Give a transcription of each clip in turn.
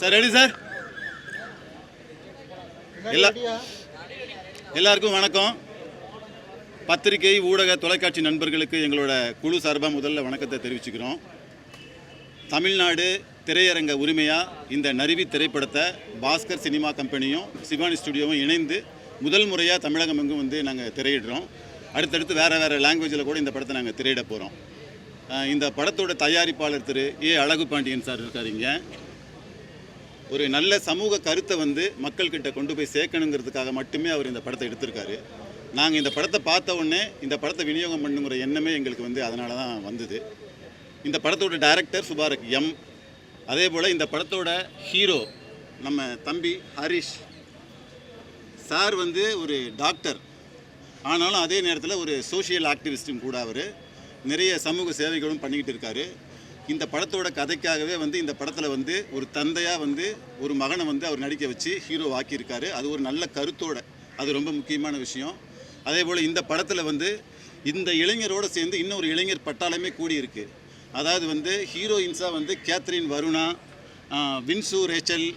Sir ready sir? எல்லாருக்கும் வணக்கம். பத்திரிகை ஊடக தொலைக்காட்சி நண்பர்களுக்கு எங்களோட குழு சார்பாக முதல்ல வணக்கத்தை தெரிவிச்சுக்கிறோம். தமிழ்நாடு திரையரங்க உரிமையாக இந்த நரிவி திரைப்படத்தை பாஸ்கர் சினிமா கம்பெனியும் சிவானி ஸ்டுடியோவும் இணைந்து முதல் முறையாக தமிழகம் எங்கும் நாங்கள் திரையிடுறோம். அடுத்தடுத்து வேறு லாங்குவேஜில் கூட இந்த படத்தை நாங்கள் திரையிட போகிறோம். இந்த படத்தோட தயாரிப்பாளர் திரு அழகு பாண்டியன் சார் இருக்காருங்க. ஒரு நல்ல சமூக கருத்தை மக்கள்கிட்ட கொண்டு போய் சேர்க்கணுங்கிறதுக்காக மட்டுமே அவர் இந்த படத்தை எடுத்திருக்காரு. நாங்கள் இந்த படத்தை பார்த்த உடனே இந்த படத்தை விநியோகம் பண்ணுங்கிற எண்ணமே எங்களுக்கு அதனால தான் வந்தது. இந்த படத்தோட டைரக்டர் சுபாரக் எம். அதே போல் இந்த படத்தோட ஹீரோ நம்ம தம்பி ஹரிஷ் சார் ஒரு டாக்டர், ஆனாலும் அதே நேரத்தில் ஒரு சோஷியல் ஆக்டிவிஸ்டும் கூட. அவர் நிறைய சமூக சேவைகளும் பண்ணிக்கிட்டு இருக்கார். இந்த படத்தோட கதைக்காகவே இந்த படத்தில் ஒரு தந்தையாக ஒரு மகனை அவர் நடிக்க வச்சு ஹீரோ ஆக்கியிருக்காரு. அது ஒரு நல்ல கருத்தோட, அது ரொம்ப முக்கியமான விஷயம். அதே போல் இந்த படத்தில் இந்த இளைஞரோடு சேர்ந்து இன்னொரு இளைஞர் பட்டாளமே கூடியிருக்கு. அதாவது ஹீரோயின்ஸாக கேத்ரின் வருணா, வின்சு ரேச்சல்,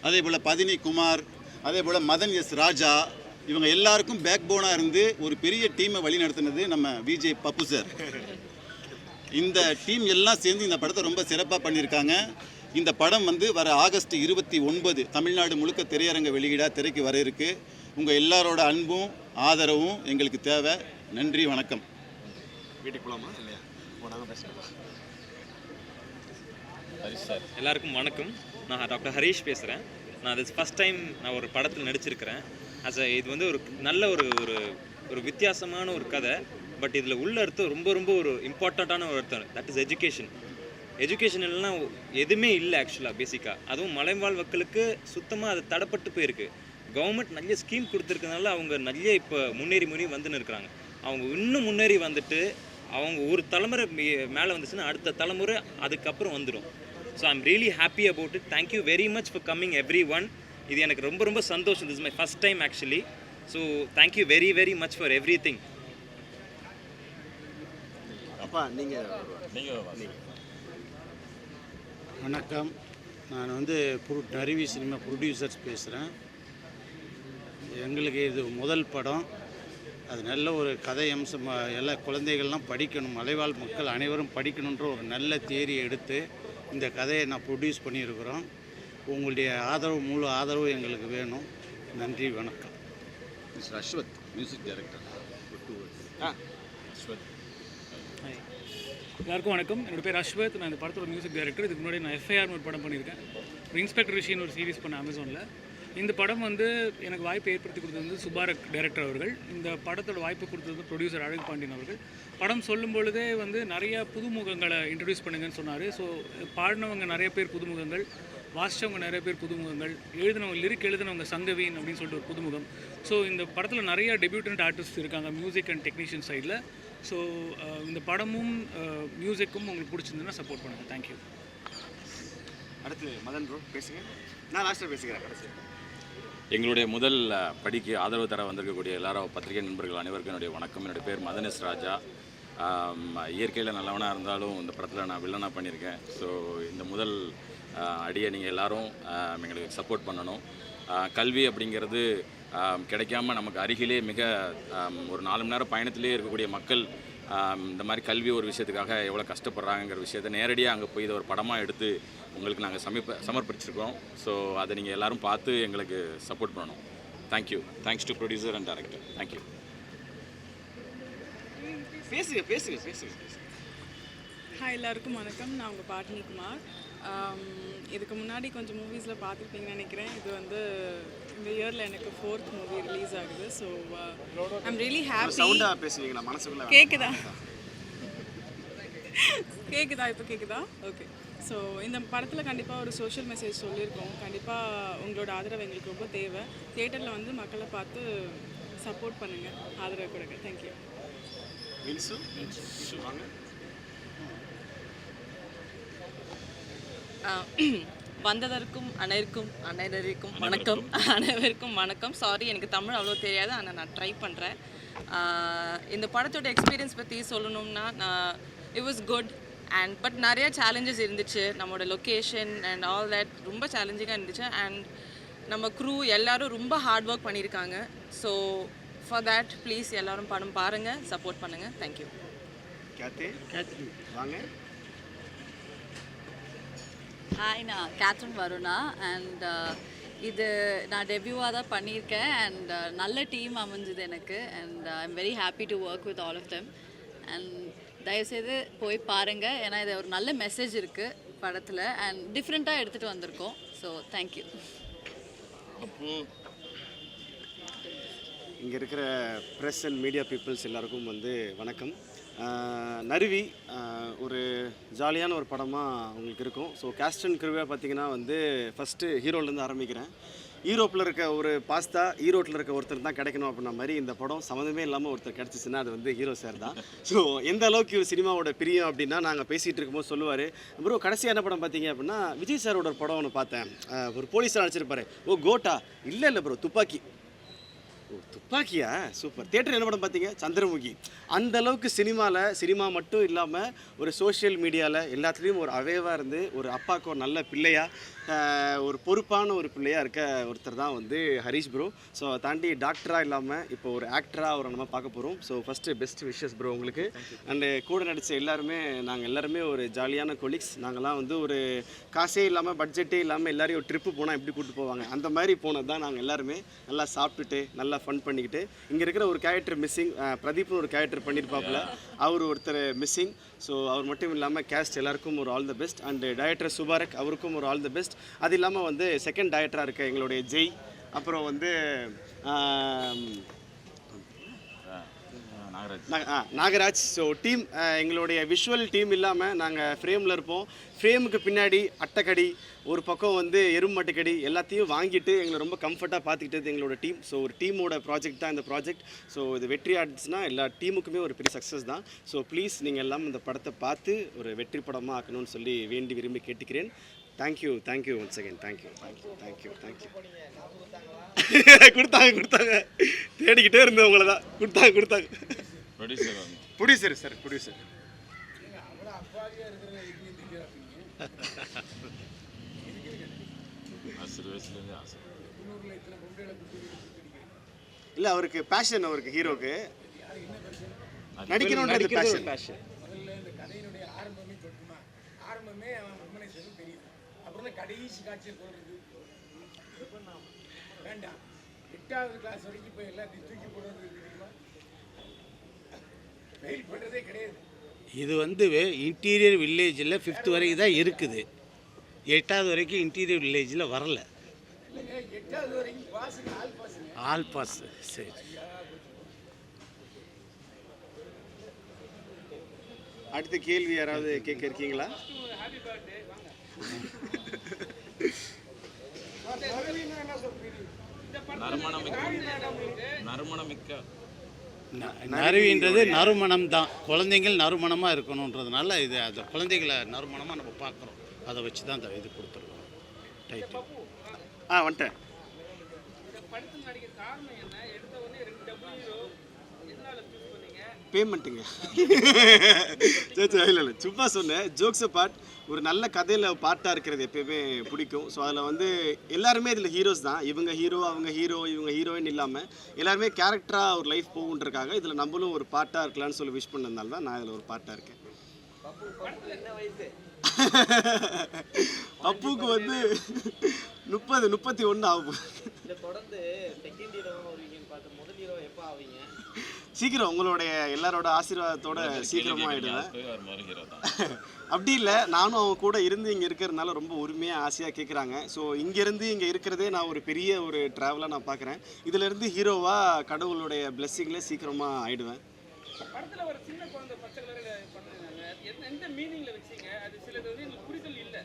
அதே போல் பதினி குமார், அதே போல் மதன் எஸ் ராஜா, இவங்க எல்லாருக்கும் பேக் போனாக இருந்து ஒரு பெரிய டீமை வழி நடத்தினது நம்ம விஜய் பப்பு சார். இந்த டீம் எல்லாம் சேர்ந்து இந்த படத்தை ரொம்ப சிறப்பாக பண்ணியிருக்காங்க. இந்த படம் வர ஆகஸ்ட் 29 தமிழ்நாடு முழுக்க திரையரங்க வெளியீடாக திரைக்கு வர இருக்கு. உங்கள் எல்லாரோட அன்பும் ஆதரவும் எங்களுக்கு தேவை. நன்றி, வணக்கம். வீட்டுக்கு போகலாமா இல்லையா? ஹரிஷ் சார், எல்லாருக்கும் வணக்கம். நான் டாக்டர் ஹரிஷ் பேசுகிறேன். நான் இது ஃபஸ்ட் டைம் நான் ஒரு படத்தில் நடிச்சிருக்கிறேன். இது ஒரு நல்ல ஒரு வித்தியாசமான ஒரு கதை. பட் இதில் உள்ள அர்த்தம் ரொம்ப ரொம்ப ஒரு இம்பார்ட்டண்ட்டான ஒரு அர்த்தம். That is education. எஜுகேஷன் இல்லைன்னா எதுவுமே இல்லை ஆக்சுவலாக பேசிக்காக. அதுவும் மலைவாழ் மக்களுக்கு சுத்தமாக அது தடைப்பட்டு போயிருக்கு. கவர்மெண்ட் நிறைய ஸ்கீம் கொடுத்துருக்கனால அவங்க நிறைய இப்போ முன்னேறி வந்துன்னு இருக்கிறாங்க. அவங்க இன்னும் முன்னேறி வந்துட்டு அவங்க ஒரு தலைமுறை மேலே வந்துச்சுன்னா அடுத்த தலைமுறை அதுக்கப்புறம் வந்துடும். So I'm really happy about it. Thank you very much for coming every one. இது எனக்கு ரொம்ப ரொம்ப சந்தோஷம். This is my first time actually. So thank you very very much for every thing. அப்பா நீங்கள் வணக்கம். நான் நரிவி சினிமா ப்ரொடியூசர்ஸ் பேசுகிறேன். எங்களுக்கு இது முதல் படம். அது நல்ல ஒரு கதை அம்சம். எல்லா குழந்தைகள்லாம் படிக்கணும், மலைவாழ் மக்கள் அனைவரும் படிக்கணுன்ற ஒரு நல்ல தியரியை எடுத்து இந்த கதையை நான் ப்ரொடியூஸ் பண்ணியிருக்கிறோம். உங்களுடைய ஆதரவு, முழு ஆதரவு எங்களுக்கு வேணும். நன்றி, வணக்கம். Mister Ashwath, music director. Ashwath. எல்லாருக்கும் வணக்கம். என்னோட பேர் அஸ்வத். நான் இந்த படத்தோட மியூசிக் டைரக்டர். இதுக்கு முன்னாடி நான் எஃப்ஐஆர்னு ஒரு படம் பண்ணியிருக்கேன். இன்ஸ்பெக்டர் ரிஷின்னு ஒரு சீரிஸ் பண்ண அமேசானில். இந்த படம் எனக்கு வாய்ப்பு ஏற்படுத்தி கொடுத்தது சுபாரக் டைரக்டர் அவர்கள். இந்த படத்தோட வாய்ப்பு கொடுத்தது ப்ரொடியூசர் அழகு பாண்டியன் அவர்கள். படம் சொல்லும் பொழுதே நிறைய புதுமுகங்களை இன்ட்ரடியூஸ் பண்ணுங்கன்னு சொன்னார். ஸோ பாடினவங்க நிறைய பேர் புதுமுகங்கள், வாசித்தவங்க நிறைய பேர் புதுமுகங்கள், லிரிக் எழுதினவங்க சங்கவீன் அப்படின்னு சொல்லிட்டு ஒரு புதுமுகம். ஸோ இந்த படத்தில் நிறைய டெபியூட்டன்ட் ஆர்டிஸ்ட் இருக்காங்க மியூசிக் அண்ட் டெக்னீஷியன் சைடில். ஸோ இந்த படமும் மியூசிக்கும் உங்களுக்கு பிடிச்சிருந்ததுன்னா சப்போர்ட் பண்ணுங்கள். தேங்க்யூ. அடுத்து மதன் ப்ரோ பேசுங்க. நான் லாஸ்ட்டாக பேசுகிறேன் கடைசி. எங்களுடைய முதல் படிக்கு ஆதரவு தர வந்திருக்கக்கூடிய எல்லாரும் பத்திரிகை நண்பர்கள் அனைவருக்கும் என்னுடைய வணக்கம். என்னுடைய பேர் மதன் எஸ் ராஜா. இயற்கையில் நல்லவனாக இருந்தாலும் இந்த படத்தில் நான் வில்லனாக பண்ணியிருக்கேன். ஸோ இந்த முதல் அடியை நீங்கள் எல்லோரும் எங்களுக்கு சப்போர்ட் பண்ணணும். கல்வி அப்படிங்கிறது கிடைக்காம நமக்கு அருகிலே மிக ஒரு 4 மணி நேரம் பயணத்திலே இருக்கக்கூடிய மக்கள் இந்த மாதிரி கல்வி ஒரு விஷயத்துக்காக எவ்வளோ கஷ்டப்படுறாங்கிற விஷயத்தை நேரடியாக அங்கே போய் இதை ஒரு படமாக எடுத்து உங்களுக்கு நாங்கள் சமர்ப்பிச்சிருக்கோம். ஸோ அதை நீங்கள் எல்லோரும் பார்த்து எங்களுக்கு சப்போர்ட் பண்ணணும். Thank you. Thanks to producer and director. Thank you. பேசுங்க. ஹாய், எல்லாருக்கும் வணக்கம். நான் உங்கள் பாட்னி குமார். இதுக்கு முன்னாடி கொஞ்சம் மூவிஸில் பார்த்துருப்பீங்கன்னு நினைக்கிறேன். இது இந்த இயரில் எனக்கு 4th மூவி ரிலீஸ் ஆகுது. So I'm really happy. சவுண்டாக பேசுவீங்களா? மனசுக்குள்ள கேட்குதா? இப்போ கேட்குதா? ஓகே. ஸோ இந்த படத்தில் கண்டிப்பாக ஒரு சோஷியல் மெசேஜ் சொல்லியிருக்கோம். கண்டிப்பாக உங்களோட ஆதரவு எங்களுக்கு ரொம்ப தேவை. தியேட்டரில் மக்களை பார்த்து சப்போர்ட் பண்ணுங்கள், ஆதரவு கொடுங்க. தேங்க்யூ. வாங்க. வந்ததற்கும் அனைவருக்கும் வணக்கம். சாரி, எனக்கு தமிழ் அவ்வளோ தெரியாது, ஆனால் நான் ட்ரை பண்ணுறேன். இந்த படத்தோட எக்ஸ்பீரியன்ஸ் பற்றி சொல்லணும்னா, இட் வாஸ் குட். பட் நிறைய சேலஞ்சஸ் இருந்துச்சு. நம்மளோட லொக்கேஷன் அண்ட் ஆல் தட் ரொம்ப சேலஞ்சிங்காக இருந்துச்சு. அண்ட் நம்ம க்ரூ எல்லாரும் ரொம்ப ஹார்ட் ஒர்க் பண்ணியிருக்காங்க. ஸோ ஃபார் தேட் ப்ளீஸ் எல்லாரும் படம் பாருங்கள், சப்போர்ட் பண்ணுங்கள். தேங்க்யூ. கேத்தரின் வாங்க. ஹாய், நான் கேத்ரின் வருணா. அண்ட் இது நான் டெபியூவாக தான் பண்ணியிருக்கேன். அண்ட் நல்ல டீம் அமைஞ்சுது எனக்கு. And I am very happy to work with all of them. And தயவுசெய்து போய் பாருங்கள், ஏன்னா இது ஒரு நல்ல மெசேஜ் இருக்குது படத்தில். அண்ட் டிஃப்ரெண்ட்டாக எடுத்துகிட்டு வந்திருக்கோம். So thank you. இங்கே இருக்கிற ப்ரெஸ் அண்ட் மீடியா பீப்புள்ஸ் எல்லாருக்கும் வந்து வணக்கம். நருவி ஒரு ஜாலியான ஒரு படமாக உங்களுக்கு இருக்கும். ஸோ கேஸ்ட் அண்ட் க்ரூவாக பார்த்தீங்கன்னா வந்து ஃபஸ்ட்டு ஹீரோலேருந்து ஆரம்பிக்கிறேன். ஈரோப்பில் இருக்க ஒரு பாஸ்தா ஈரோட்டில் இருக்க ஒருத்தர் தான் கிடைக்கணும் அப்படின்ற மாதிரி இந்த படம் சம்மந்தமே இல்லாமல் ஒருத்தர் கிடச்சிச்சின்னா அது வந்து ஹீரோ சார் தான். ஸோ எந்த அளவுக்கு சினிமாவோட பிரியம் அப்படின்னா, நாங்கள் பேசிகிட்டு இருக்கும்போது சொல்லுவார், ப்ரோ கடைசியாக என்ன படம் பார்த்தீங்க அப்படின்னா விஜய் சாரோட ஒரு படம் ஒன்று பார்த்தேன், ஒரு போலீஸாக நடிச்சிருப்பாரு. ஓ கோட்டா? இல்லை ப்ரோ துப்பாக்கி. ஓ துப்பாக்கியா, சூப்பர். தியேட்டர் என்ன படம் பார்த்தீங்க? சந்திரமுகி. அந்த அளவுக்கு சினிமா மட்டும் இல்லாமல் ஒரு சோஷியல் மீடியாவில் எல்லாத்துலேயும் ஒரு அவேவாக இருந்து ஒரு அப்பாவுக்கு ஒரு நல்ல பிள்ளையாக ஒரு பொறுப்பான ஒரு பிள்ளையாக இருக்க ஒருத்தர் தான் வந்து ஹரிஷ் ப்ரோ. ஸோ தாண்டி டாக்டராக இல்லாமல் இப்போ ஒரு ஆக்டராக அவரை நம்ம பார்க்க போகிறோம். So first best wishes bro உங்களுக்கு. அண்டு கூட நடித்த எல்லாருமே நாங்கள் எல்லாருமே ஒரு ஜாலியான கொலீக்ஸ். நாங்கள்லாம் வந்து ஒரு காசே இல்லாமல் பட்ஜெட்டே இல்லாமல் எல்லாரையும் ஒரு ட்ரிப்பு போனால் எப்படி கூப்பிட்டு போவாங்க அந்த மாதிரி போனது தான் நாங்கள் எல்லாருமே. நல்லா சாப்பிட்டுட்டு நல்லா ஃபன் பண்ணிக்கிட்டு. இங்கே இருக்கிற ஒரு கேரக்டர் மிஸ்ஸிங், பிரதீப்னு ஒரு கேரக்டர் பண்ணியிருப்பாப்புல, அவர் ஒருத்தர் மிஸ்ஸிங். ஸோ அவர் மட்டும் இல்லாமல் கேஸ்ட் எல்லாருக்கும் ஒரு all the best. And director Subarak அவருக்கும் ஒரு ஆல் த பெஸ்ட். அது இல்லாமல் வந்து செகண்ட் டைரக்டராக இருக்க எங்களுடைய ஜெய், அப்புறம் வந்து நாகராஜ். ஸோ டீம், எங்களுடைய விஷுவல் டீம் இல்லாமல் நாங்கள் ஃப்ரேமில் இருப்போம். ஃப்ரேமுக்கு பின்னாடி அட்டைக்கடி, ஒரு பக்கம் வந்து எருமட்டுக்கடி எல்லாத்தையும் வாங்கிட்டு எங்களை ரொம்ப கம்ஃபர்ட்டாக பார்த்துக்கிட்டது எங்களோட டீம். ஸோ ஒரு டீமோட ப்ராஜெக்ட் தான் இந்த ப்ராஜெக்ட். ஸோ இது வெற்றி ஆடுச்சுன்னா எல்லா டீமுக்குமே ஒரு பெரிய சக்ஸஸ் தான். ஸோ ப்ளீஸ் நீங்கள் எல்லாம் இந்த படத்தை பார்த்து ஒரு வெற்றி படமாக ஆக்கணும்னு சொல்லி வேண்டி விரும்பி கேட்டுக்கிறேன். Thank you once again. தேங்க்யூ. கொடுத்தாங்க தேடிக்கிட்டே இருந்தேன் உங்களை தான். கொடுத்தாங்க. Producer sir, producer. இல்லை அவருக்கு பேஷன், அவருக்கு ஹீரோக்கு நடிக்கணும்ன்றது பேஷன். கடைசி காட்சியில் சொல்றது வேண்டாம். 8வது கிளாஸ் வரைக்கும் போய் எல்லாத்தையும் தூக்கி போடுறது வெயில் பண்ணுறதே கிடையாது. இது வந்து இன்டீரியர் வில்லேஜில் 5th வரைக்கும் தான் இருக்குது. 8வது வரைக்கும் இன்டீரியர் வில்லேஜில் வரல. 8வது வரைக்கும் பாஸுக்கு ஆல் பாஸ். சரி, அடுத்த கேள்வி யாராவது கேட்க இருக்கீங்களா? நறுவின்றது நறுமணம் தான். குழந்தைங்கள் நறுமணமாக இருக்கணுன்றதுனால இது அந்த குழந்தைகளை நறுமணமாக நம்ம பார்க்குறோம். அதை வச்சு தான் அந்த இது கொடுத்துருக்கோம் டைட்டில். வந்துட்டேன். பேமெண்ட்டுங்க. சரி இல்லை சும்மா சொன்னேன், ஜோக்ஸ் பார்ட். ஒரு நல்ல கதையில் பாட்டாக இருக்கிறது எப்பயுமே பிடிக்கும். ஸோ அதில் வந்து எல்லாருமே இதில் ஹீரோஸ் தான். இவங்க ஹீரோ, அவங்க ஹீரோ, இவங்க ஹீரோயின் இல்லாமல் எல்லாருமே கேரக்டராக ஒரு லைஃப் போகுன்றக்காக இதில் நம்மளும் ஒரு பாட்டாக இருக்கலாம்னு சொல்லி விஷ் பண்ணதுனால தான் நான் இதில் ஒரு பாட்டாக இருக்கேன். அப்புக்கு வந்து 31 ஆகும். சீக்கிரம் உங்களுடைய எல்லாரோட ஆசீர்வாதத்தோட சீக்கிரமாக ஆகிடுவேன். அப்படி இல்லை, நானும் அவங்க கூட இருந்து இங்கே இருக்கிறதுனால ரொம்ப உரிமையாக ஆசையாக கேட்குறாங்க. ஸோ இங்கேருந்து இங்கே இருக்கிறதே நான் ஒரு பெரிய ஒரு ட்ராவலாக நான் பார்க்குறேன். இதிலேருந்து ஹீரோவாக கடவுளுடைய பிளெஸ்ஸிங்கில் சீக்கிரமாக ஆகிடுவேன். படத்தில் ஒரு சின்ன குழந்தை பச்சை கலரில் பண்ணுறாங்க, எந்த மீனிங்கில் வச்சிங்க? அது சிலது வந்து எனக்கு புரிதல் இல்லை,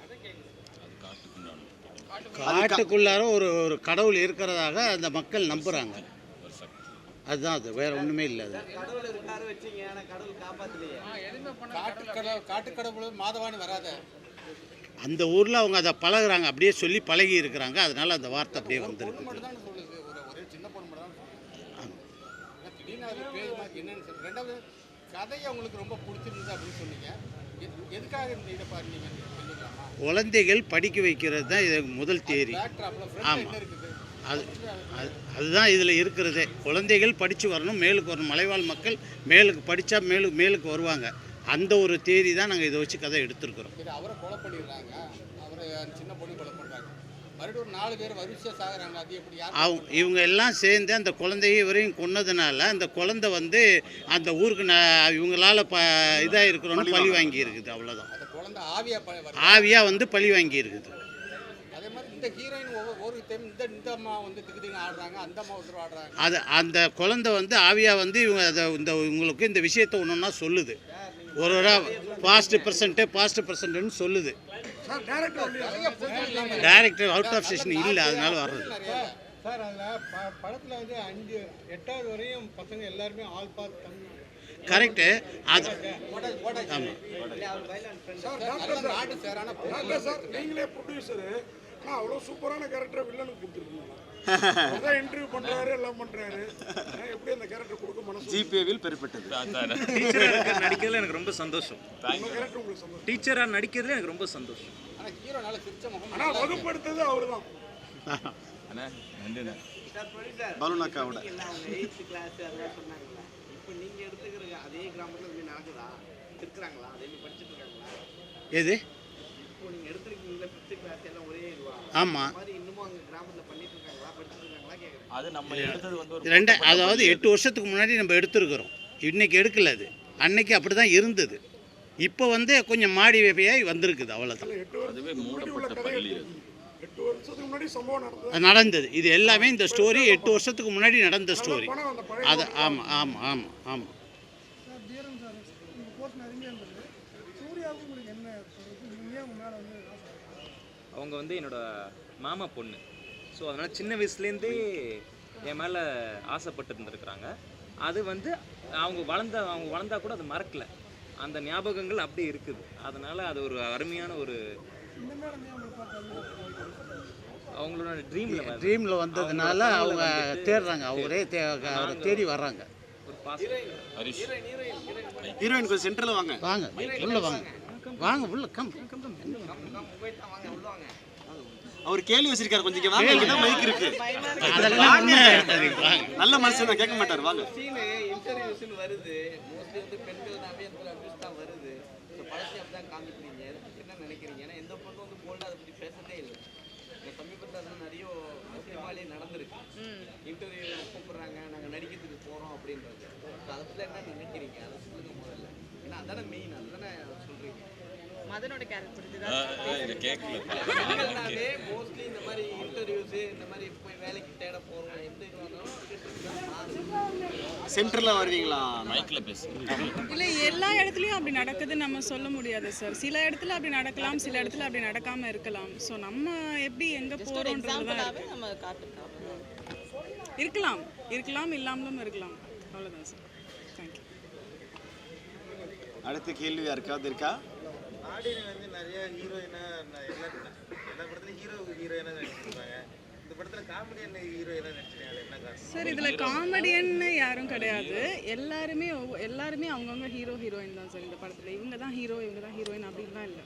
அதை கேட்குறேன். காட்டுக்குள்ளார ஒரு கடவுள் இருக்கிறதாக அந்த மக்கள் நம்புகிறாங்க. அதுதான் அது, வேற ஒன்றுமே இல்லை. அது காட்டுக்கடவுள் மாதவானி வராத அந்த ஊரில் அவங்க அதை பழகுறாங்க, அப்படியே சொல்லி பழகி இருக்கிறாங்க. அதனால அந்த வார்த்தை அப்படியே வந்துருக்கு. ஒரே சின்ன பொண்ணு மட்டும் தான். திடீர்னு அது என்னன்னு சொல்லி. 2வது கதையை உங்களுக்கு ரொம்ப பிடிச்சிருந்தது அப்படின்னு சொன்னீங்க. எதுக்காக இந்த இதை பாருங்க சொல்லிக்கலாமா? குழந்தைகள் படிக்க வைக்கிறது தான் இது முதல் தேரி. ஆமாம், அதுதான் இதில் இருக்கிறதே. குழந்தைகள் படித்து வரணும், மேலுக்கு வரணும். மலைவாழ் மக்கள் மேலுக்கு படித்தா மேலுக்கு வருவாங்க. அந்த ஒரு தேதி தான் நாங்கள் இதை வச்சு கதை எடுத்துருக்குறோம். இது அவரை கொலை பண்ணிடுறாங்க, அவரை சின்ன பொண்ணு கொலை பண்ணுறாங்க, மறுபடியும் ஒரு 4 பேர் வரிசையாக சாகுறாங்க. அது எப்படி இவங்க எல்லாம் சேர்ந்து அந்த குழந்தைய இவரையும் கொன்னதுனால அந்த குழந்தை வந்து அந்த ஊருக்கு இவங்களால இதாக இருக்கிறோன்னு பழி வாங்கி இருக்குது. அவ்வளோதான். அந்த குழந்தை ஆவியாக வந்து பழி வாங்கி இருக்குது. அதே மாதிரி இந்த ஹீரோயின் ஒவ்வொரு டைம் இந்த அம்மா வந்து திக்கு ஆடுறாங்க, அந்த அம்மா ஒருத்தர் ஆடுறாங்க. அந்த குழந்தை வந்து ஆவியாக வந்து இவங்க அதை இவங்களுக்கு இந்த விஷயத்தை ஒன்றுன்னா சொல்லுது. ஒரு பாஸ்ட் பர்சன்ட்னு சொல்லுது. டைரக்டர் அவுட் ஆஃப் ஸ்டேஷன் இல்லை, அதனால வர்றது. சார் அதில் படத்தில் வந்து 5 8வது வரையும் பசங்க எல்லாருமே ஆல் பாஸ் தமிழ் கரெக்டு. அது நீங்களே ப்ரொடியூசரு, ஆனால் அவ்வளோ சூப்பரான கேரக்டரை வில்லனுக்கு கொடுத்துருக்கீங்க. இன்டர்வியூ பண்ணுறாரு, எல்லாம் பண்ணுறாரு. எப்படி அந்த கேரக்டர் கொடுக்க மனசு? ஜிபேவில் பெறப்பட்டது. டீச்சராக நடிக்கிறதுல எனக்கு ரொம்ப சந்தோஷம். கேரக்டர் உங்களுக்கு சந்தோஷம். டீச்சராக நடிக்கிறதுல எனக்கு ரொம்ப சந்தோஷம். ஆனால் ஹீரோ நல்ல சிரிச்ச முகம். ஆனால் வகுப்படுத்தது அவர் தான். பலூனாக்காவோட எது? ஆமாம், அது நம்ம எடுத்தது வந்து ஒரு அதாவது 8 வருஷத்துக்கு முன்னாடி நம்ம எடுத்துருக்குறோம். இன்னைக்கு எடுக்கல, அது அன்னைக்கு அப்படி தான் இருந்தது. இப்போ வந்து கொஞ்சம் மாடி வேப்பையாகி வந்திருக்குது, அவ்வளோதான். அதுவே மூடப்பட்ட பள்ளி. 8 வருஷத்துக்கு முன்னாடி சம்பவம் நடந்தது. இது எல்லாமே இந்த ஸ்டோரி 8 வருஷத்துக்கு முன்னாடி நடந்த ஸ்டோரி. அது ஆமாம் ஆமாம் ஆமாம் ஆமாம். அவங்க வந்து என்னோட மாமா பொண்ணு. ஸோ அதனால் சின்ன வயசுலேருந்தே என் மேலே ஆசைப்பட்டு இருந்திருக்கிறாங்க. அது வந்து அவங்க வளர்ந்தா கூட அது மறக்கலை. அந்த ஞாபகங்கள் அப்படியே இருக்குது. அதனால் அது ஒரு அருமையான ஒரு அவங்களோட ட்ரீமில் வந்ததுனால அவங்க தேடுறாங்க. அவரே தேடி வர்றாங்க. ஒரு பாசம். ஹீரோயின் கொஞ்சம் சென்டரில் வாங்க. வாங்க உள்ள வாங்க, வாங்க உள்ள கம். அவர் கேள்வி வச்சிருக்காரு, கொஞ்சம் வாங்க. இங்க மைக் இருக்கு. அதெல்லாம் நல்ல மனுஷன் தான், கேட்க மாட்டார். வாங்க. இன்டர்வியூஸ்னு வருது, மோஸ்ட்லி வந்து பெண்கள் நிறைய அபியூஸ் தான் வருது. ஸோ படத்தை அப்படி தான் காமிக்கிறீங்க, என்ன நினைக்கிறீங்க? ஏன்னா எந்த பொண்ணும் வந்து போல்டாக அதை பற்றி பேசதே இல்லை. சமீபத்தில் அதெல்லாம் நிறைய சினிமாலே நடந்திருக்கு. இன்டர்வியூ கூப்பிட்றாங்க, நாங்கள் நடிக்கிறதுக்கு போகிறோம் அப்படின்றது. ஸோ அதை பற்றி என்ன நினைக்கிறீங்க? அதை சொல்லுங்க முதல்ல. ஏன்னா அதானே மெயின், அதுதானே சொல்கிறீங்க. மதனோட கேரக்டர் மோஸ்ட்லி இந்த மாதிரி இன்டர்வியூஸ், இந்த மாதிரி போய் வேலைக்கு தேட போகிறோம், எந்த சென்டரில் வருவீங்களா? மைக்கில் பேசு. இல்லை, எல்லா இடத்துலையும் அப்படி நடக்குது நம்ம சொல்ல முடியாது சார். சில இடத்துல அப்படி நடக்கலாம், சில இடத்துல அப்படி நடக்காமல் இருக்கலாம். ஸோ நம்ம எப்படி எங்கே போகிறோன்றது நம்ம காட்டுறோம். இருக்கலாம் இல்லாமலும் இருக்கலாம். அவ்வளோதான் சார். தேங்க்யூ. அடுத்த கேள்வி யாருக்காவது இருக்கா? ஆடியன் வந்து நிறைய ஹீரோயினா எல்லா படத்துலையும் ஹீரோயினா நடிச்சிருக்காங்க. இந்த படத்தில் காமெடியன் ஹீரோயினா நடிச்சிருக்காங்க. என்ன காரணம் சார்? இதில் காமெடியன்னு யாரும் கிடையாது. எல்லாருமே அவங்கவுங்க ஹீரோயின் தான் சார் இந்த படத்தில். இவங்க தான் ஹீரோ, இவங்க தான் ஹீரோயின் அப்படின்லாம் இல்லை.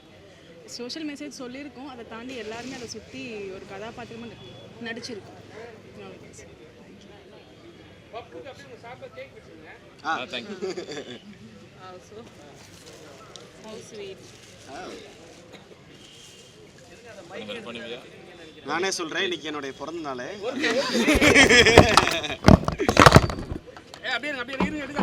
சோஷியல் மெசேஜ் சொல்லியிருக்கோம். அதை தாண்டி எல்லாருமே அதை சுற்றி ஒரு கதாபாத்திரமாக நடிச்சிருக்கோம். அவ்வளோதான் சார். தேங்க்யூ. So sweet. நானே சொல்கிறேன், இன்னைக்கு என்னுடைய பிறந்த நாள். அப்படியே எடுக்க